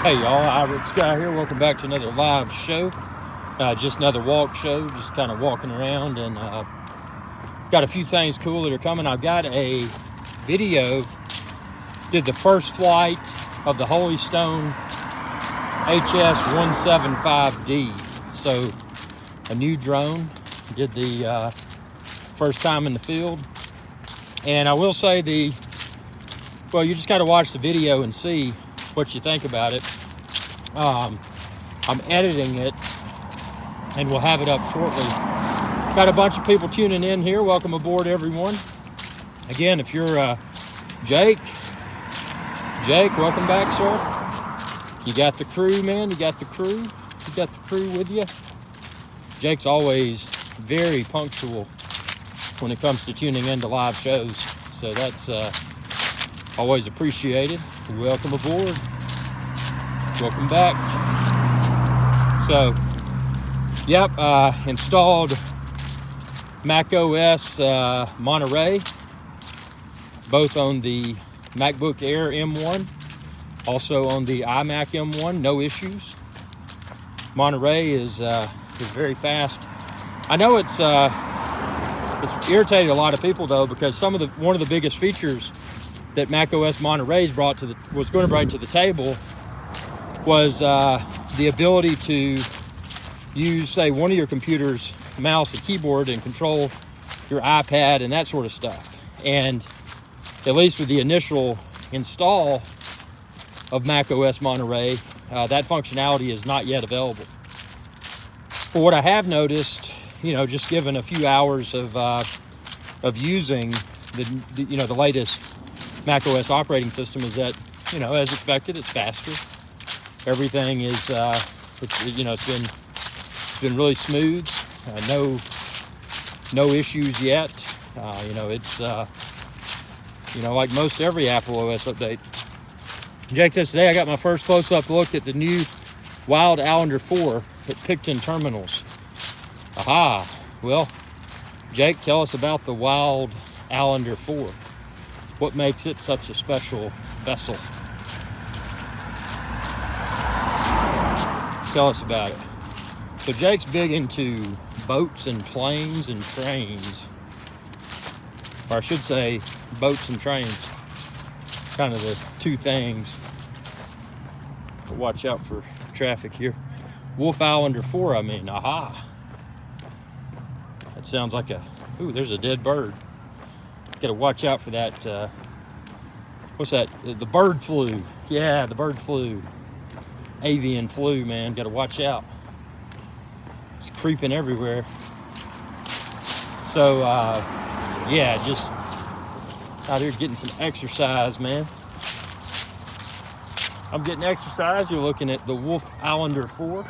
Hey y'all, Ira Sky here. Welcome back to another live show. Just another walk show, just kind of walking around, and got a few things cool that are coming. I've got a video, did the first flight of the Holy Stone HS-175D. So a new drone, did the first time in the field. And I will say you just got to watch the video and see what you think about it. I'm editing it and we'll have it up shortly. Got a bunch of people tuning in here. Welcome aboard, everyone. Again, if you're Jake, welcome back, sir. You got the crew, man. You got the crew with you. Jake's always very punctual when it comes to tuning into live shows, so that's always appreciated. Welcome aboard. Welcome back. So, yep, installed macOS Monterey, both on the MacBook Air M1, also on the iMac M1, no issues. Monterey is very fast. I know it's irritated a lot of people though, because one of the biggest features that macOS Monterey's was going to bring to the table was the ability to use, say, one of your computer's mouse and keyboard and control your iPad and that sort of stuff. And at least with the initial install of macOS Monterey, that functionality is not yet available. But what I have noticed, just given a few hours of using the latest macOS operating system, is that, as expected, it's faster. Everything is, it's been really smooth. No issues yet. It's, like most every Apple OS update. Jake says, today I got my first close-up look at the new Wild Allender 4 at Picton Terminals. Aha. Well, Jake, tell us about the Wild Allender 4. What makes it such a special vessel? Tell us about it. So Jake's big into boats and planes and trains. Or I should say boats and trains. Kind of the two things. But watch out for traffic here. Wolf Allender 4, aha. That sounds like there's a dead bird. Gotta watch out for that, what's that? The bird flu. Yeah, the bird flu. Avian flu, man. Gotta watch out. It's creeping everywhere. So, just out here getting some exercise, man. I'm getting exercise. You're looking at the Wolf Allender 4,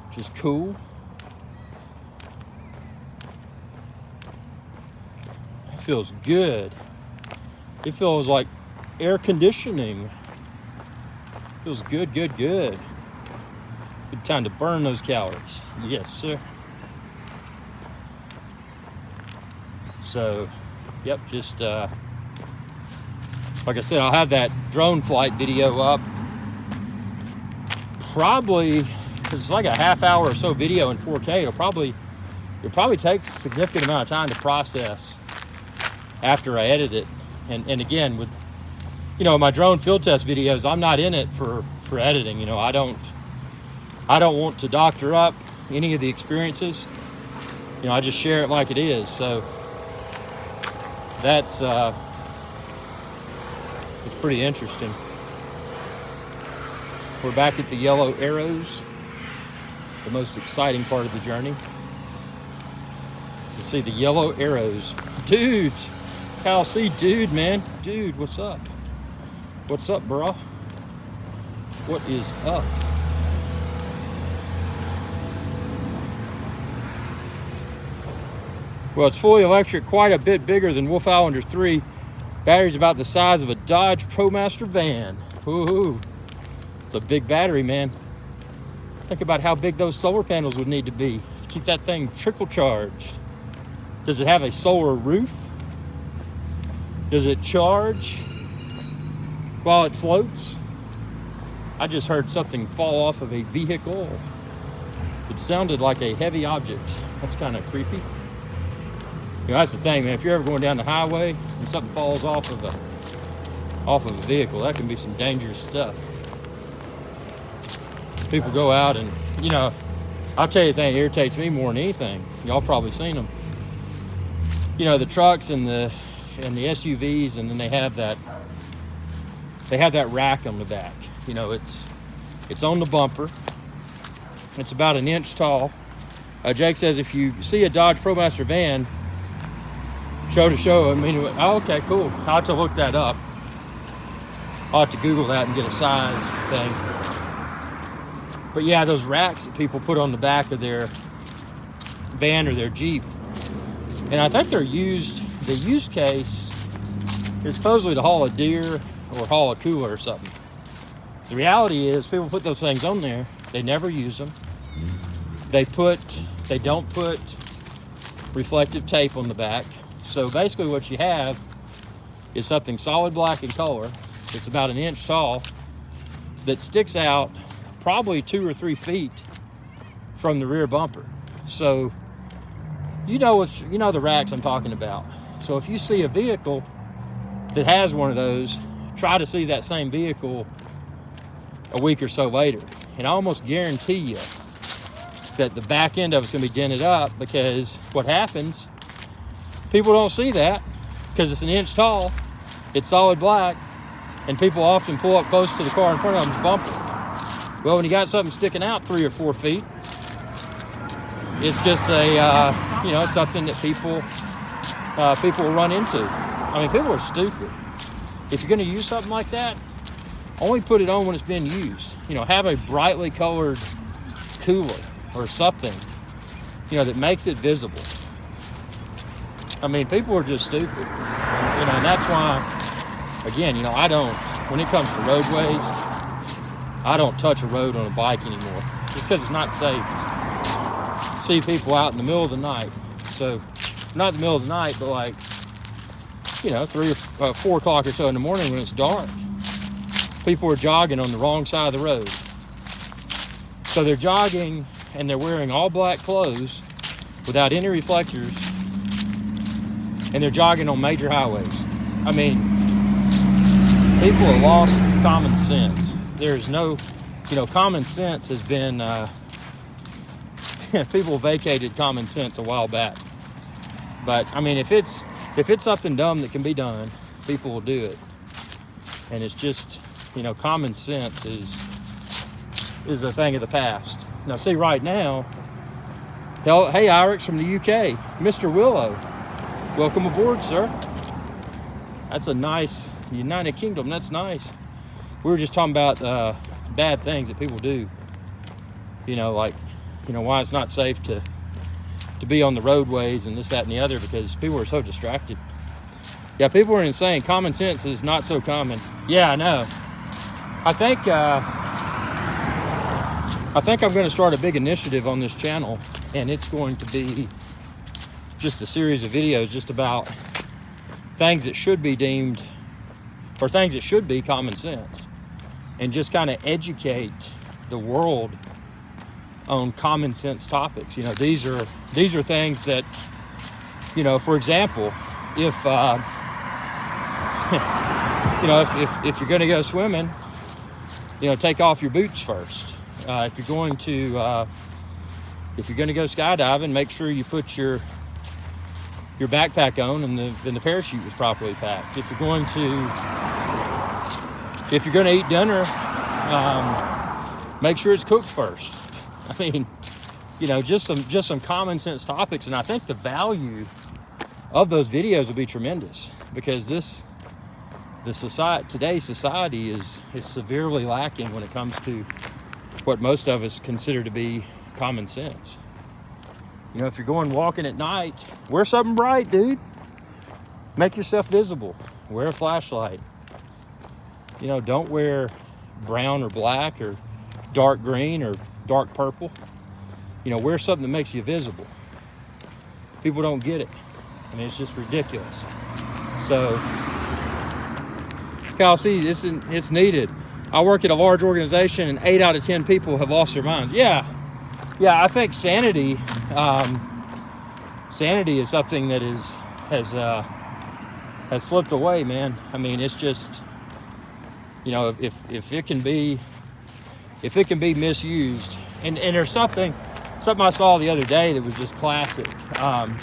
which is cool. It feels good. It feels like air conditioning. Feels good. Good time to burn those calories. Yes, sir. So, yep, just like I said, I'll have that drone flight video up. Probably, because it's like a half hour or so video in 4K, it'll probably take a significant amount of time to process after I edit it. And again, with my drone field test videos, I'm not in it for editing. I don't want to doctor up any of the experiences. I just share it like it is. So that's it's pretty interesting. We're back at the Yellow Arrows, the most exciting part of the journey. You see the Yellow Arrows. Dudes, Cal C, dude, man. Dude, what's up? What's up, bro? What is up? Well, it's fully electric, quite a bit bigger than Wolf Allender 3. Battery's about the size of a Dodge ProMaster van. Woohoo! It's a big battery, man. Think about how big those solar panels would need to be to keep that thing trickle charged. Does it have a solar roof? Does it charge while it floats? I just heard something fall off of a vehicle. It sounded like a heavy object. That's kind of creepy. You know, that's the thing, man. If you're ever going down the highway and something falls off of a vehicle, that can be some dangerous stuff. People go out and, you know, I'll tell you the thing that irritates me more than anything. Y'all probably seen them. You know, the trucks and the SUVs, and then they have that rack on the back. You know, it's on the bumper. It's about an inch tall. Jake says if you see a Dodge ProMaster van, show to show. I mean, oh, okay, cool. I'll have to look that up. I'll have to Google that and get a size thing. But yeah, those racks that people put on the back of their van or their Jeep, and I think the use case is supposedly to haul a deer or haul a cooler or something. The reality is people put those things on there, they never use them. They don't put reflective tape on the back. So basically what you have is something solid black in color. It's about an inch tall that sticks out probably 2 or 3 feet from the rear bumper. So you know the racks I'm talking about. So if you see a vehicle that has one of those, try to see that same vehicle a week or so later. And I almost guarantee you that the back end of it's gonna be dented up, because what happens, people don't see that because it's an inch tall, it's solid black, and people often pull up close to the car in front of them's bumper. Well, when you got something sticking out 3 or 4 feet, it's just something that people will run into. I mean, people are stupid. If you're going to use something like that, only put it on when it's been used. You know, have a brightly colored cooler or something, you know, that makes it visible. I mean, people are just stupid. You know, and that's why, again, you know, when it comes to roadways, I don't touch a road on a bike anymore. Just because it's not safe. See people out in the middle of the night. So, not in the middle of the night, but like, you know, 3 or 4 o'clock or so in the morning when it's dark. People are jogging on the wrong side of the road. So they're jogging and they're wearing all black clothes without any reflectors, and they're jogging on major highways. I mean, people have lost common sense. There's no, you know, common sense has been, people vacated common sense a while back. But I mean, if it's something dumb that can be done, people will do it. And it's just, you know, common sense is a thing of the past. Now, see, right now, hey, Irix from the UK, Mr. Willow, welcome aboard, sir. That's a nice United Kingdom. That's nice. We were just talking about bad things that people do. You know, like, you know, why it's not safe to be on the roadways and this, that, and the other, because people are so distracted. Yeah, people are insane. Common sense is not so common. Yeah, I know. I think I'm going to start a big initiative on this channel, and it's going to be just a series of videos just about things that should be deemed, or things that should be common sense, and just kind of educate the world on common sense topics. You know, these are things that, you know, for example, if you know, if you're going to go swimming, you know, take off your boots first. If you're going to go skydiving, make sure you put your backpack on and the parachute is properly packed. If you're going to eat dinner, make sure it's cooked first. I mean, you know, just some common sense topics, and I think the value of those videos will be tremendous, because today's society is severely lacking when it comes to what most of us consider to be common sense. You know, if you're going walking at night, wear something bright, dude. Make yourself visible. Wear a flashlight. You know, don't wear brown or black or dark green or dark purple. You know, wear something that makes you visible. People don't get it. I mean, it's just ridiculous. So, Kyle, see, it's needed. I work at a large organization and 8 out of 10 people have lost their minds. Yeah, I think sanity is something that has slipped away, man. I mean, it's just, if it can be misused, and there's something I saw the other day that was just classic, and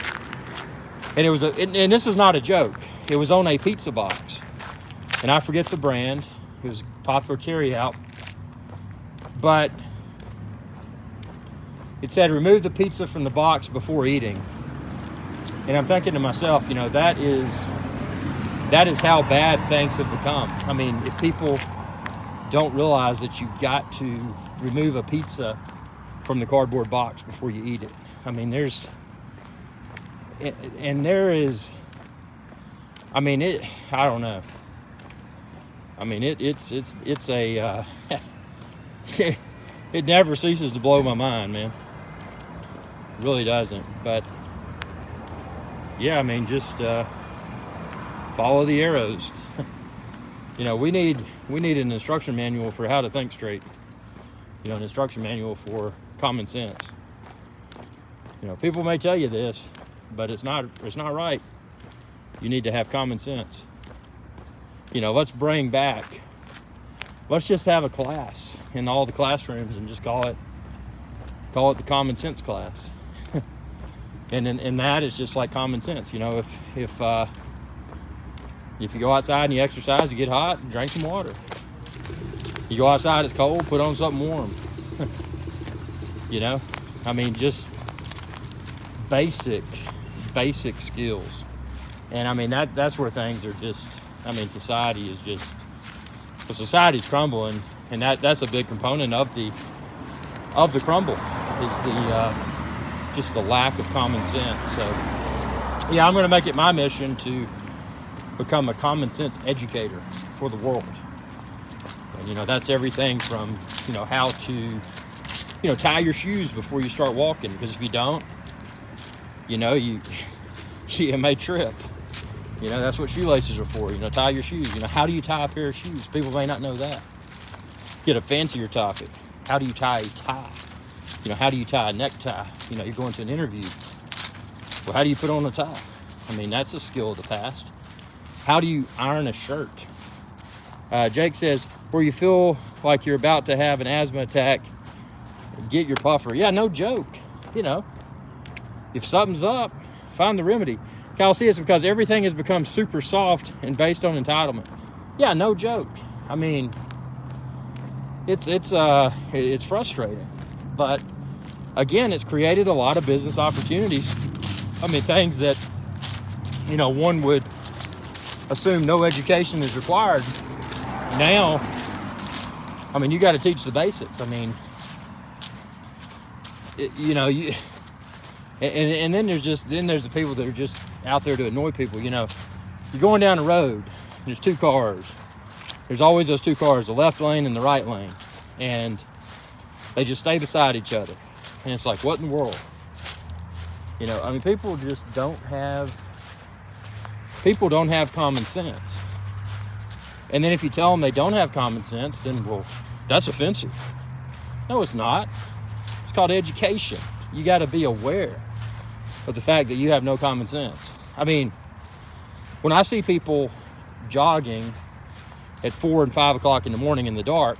it was and this is not a joke. It was on a pizza box, and I forget the brand. It was popular carryout, but it said, "Remove the pizza from the box before eating." And I'm thinking to myself, that is how bad things have become. I mean, if people don't realize that you've got to remove a pizza from the cardboard box before you eat it. I mean, there is, I don't know. I mean, it's a, it never ceases to blow my mind, man. It really doesn't. But yeah, I mean, just follow the arrows. We need an instruction manual for how to think straight. An instruction manual for common sense. People may tell you this, but it's not right. You need to have common sense. Let's just have a class in all the classrooms and just call it the common sense class. and that is just like common sense. If you go outside and you exercise, you get hot, drink some water. You go outside, it's cold, put on something warm. Just basic skills. And that's where things are just, society's crumbling, and that's a big component of the crumble is just the lack of common sense. So yeah, I'm going to make it my mission to become a common sense educator for the world. And that's everything from how to tie your shoes before you start walking, because if you don't, you may trip. That's what shoelaces are for. Tie your shoes. How do you tie a pair of shoes? People may not know that. Get a fancier topic. How do you tie a tie? How do you tie a necktie? You're going to an interview. Well, how do you put on a tie? That's a skill of the past. How do you iron a shirt? Jake says, where you feel like you're about to have an asthma attack, get your puffer. Yeah, no joke. If something's up, find the remedy. Kyle C, it's because everything has become super soft and based on entitlement. Yeah, no joke. It's frustrating. But again, it's created a lot of business opportunities. Things that, one would assume no education is required. Now, you got to teach the basics. And then there's the people that are just out there to annoy people. You're going down the road, there's two cars. There's always those two cars, the left lane and the right lane. And they just stay beside each other. And it's like, what in the world? People just don't have common sense. And then if you tell them they don't have common sense, then, well, that's offensive. No, it's not. It's called education. You got to be aware of the fact that you have no common sense. When I see people jogging at 4 and 5 o'clock in the morning in the dark,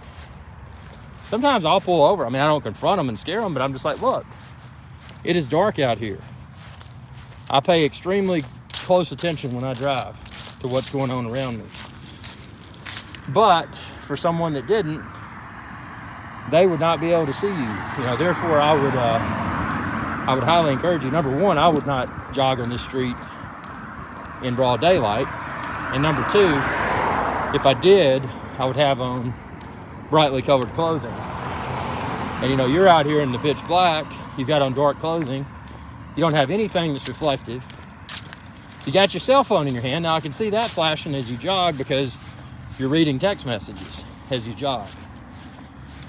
sometimes I'll pull over. I don't confront them and scare them, but I'm just like, look, it is dark out here. I pay extremely close attention when I drive to what's going on around me. But for someone that didn't, they would not be able to see you. Therefore, I would highly encourage you. Number one, I would not jog on this street in broad daylight. And number two, if I did, I would have on brightly colored clothing. And you're out here in the pitch black, you've got on dark clothing, you don't have anything that's reflective. You got your cell phone in your hand. Now I can see that flashing as you jog because you're reading text messages as you jog.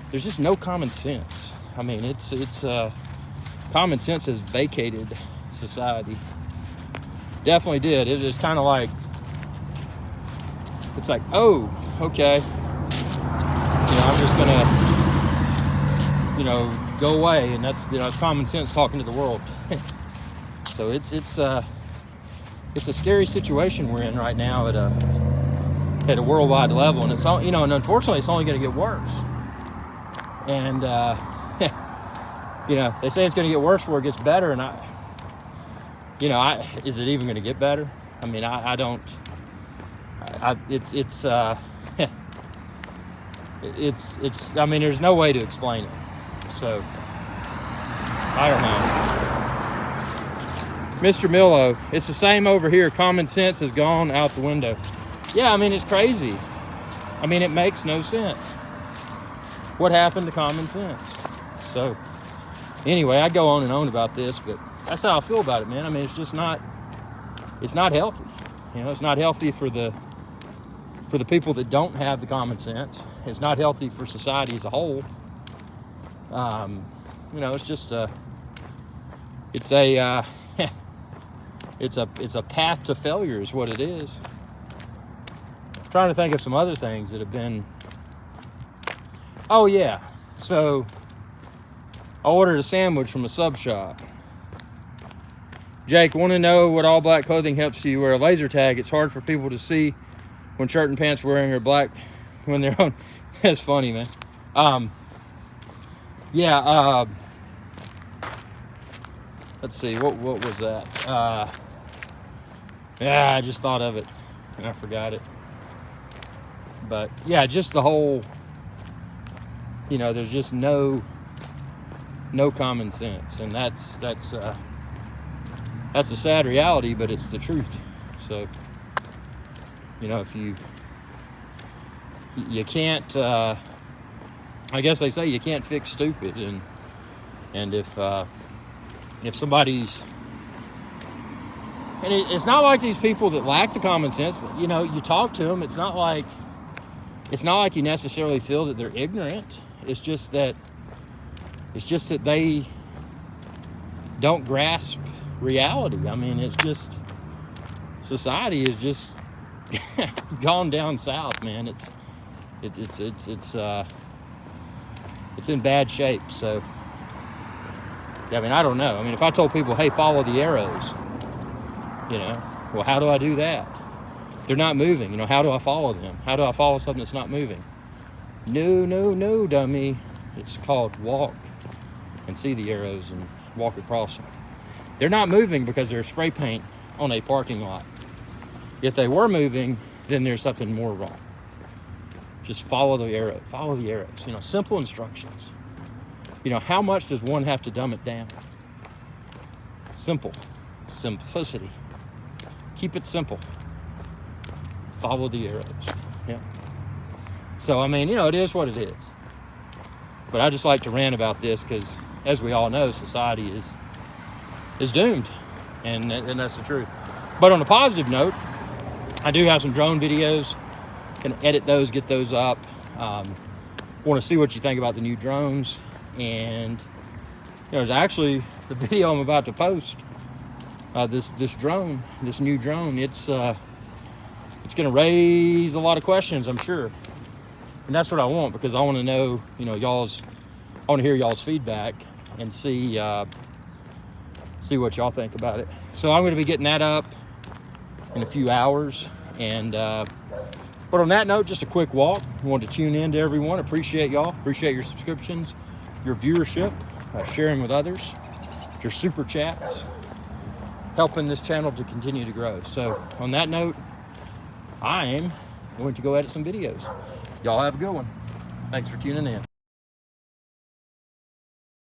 There's just no common sense. It's common sense has vacated society. Definitely did. It was kind of like, it's like, oh, okay. I'm just gonna, go away, and that's, it's common sense talking to the world. So it's a scary situation we're in right now at a worldwide level, and it's all, and unfortunately, it's only going to get worse. And they say it's going to get worse before it gets better, and is it even going to get better? I mean, I don't. It's I mean, there's no way to explain it. So I don't know. Mr. Millo, it's the same over here. Common sense has gone out the window. Yeah, I mean, it's crazy. I mean, it makes no sense. What happened to common sense? So anyway, I go on and on about this, but that's how I feel about it, man. I mean, it's just not healthy. It's not healthy for the people that don't have the common sense. It's not healthy for society as a whole. It's just it's a path to failure is what it is. I'm trying to think of some other things that have been. Oh yeah, so I ordered a sandwich from a sub shop. Jake, want to know what all black clothing helps you wear a laser tag? It's hard for people to see when shirt and pants wearing are black when they're on. That's funny, man. Let's see, what was that? I just thought of it and I forgot it. But yeah, just the whole, there's just no common sense, and that's a sad reality, but it's the truth. So, if you can't, I guess they say you can't fix stupid, and if somebody's, and it's not like these people that lack the common sense, you talk to them, it's not like you necessarily feel that they're ignorant. It's just that they don't grasp reality. I mean, it's just, society is just gone down south, man. It's in bad shape. So I mean, I don't know. I mean, if I told people, hey, follow the arrows, well, how do I do that? They're not moving. How do I follow them? How do I follow something that's not moving? No, dummy. It's called walk and see the arrows and walk across them. They're not moving because there's spray paint on a parking lot. If they were moving, then there's something more wrong. Just follow the arrow. Follow the arrows. Simple instructions. How much does one have to dumb it down? Simple. Simplicity. Keep it simple. Follow the arrows. Yeah. So, I mean, it is what it is. But I just like to rant about this because, as we all know, society is doomed. And that's the truth. But on a positive note, I do have some drone videos. Can edit those, get those up. Want to see what you think about the new drones. And there's actually the video I'm about to post. This new drone. It's going to raise a lot of questions, I'm sure. And that's what I want, because I want to know, I want to hear y'all's feedback and see what y'all think about it. So I'm going to be getting that up in a few hours. And but on that note, just a quick walk. I wanted to tune in to everyone. Appreciate y'all. Appreciate your subscriptions, your viewership, sharing with others, your super chats, helping this channel to continue to grow. So on that note, I am going to go edit some videos. Y'all have a good one. Thanks for tuning in.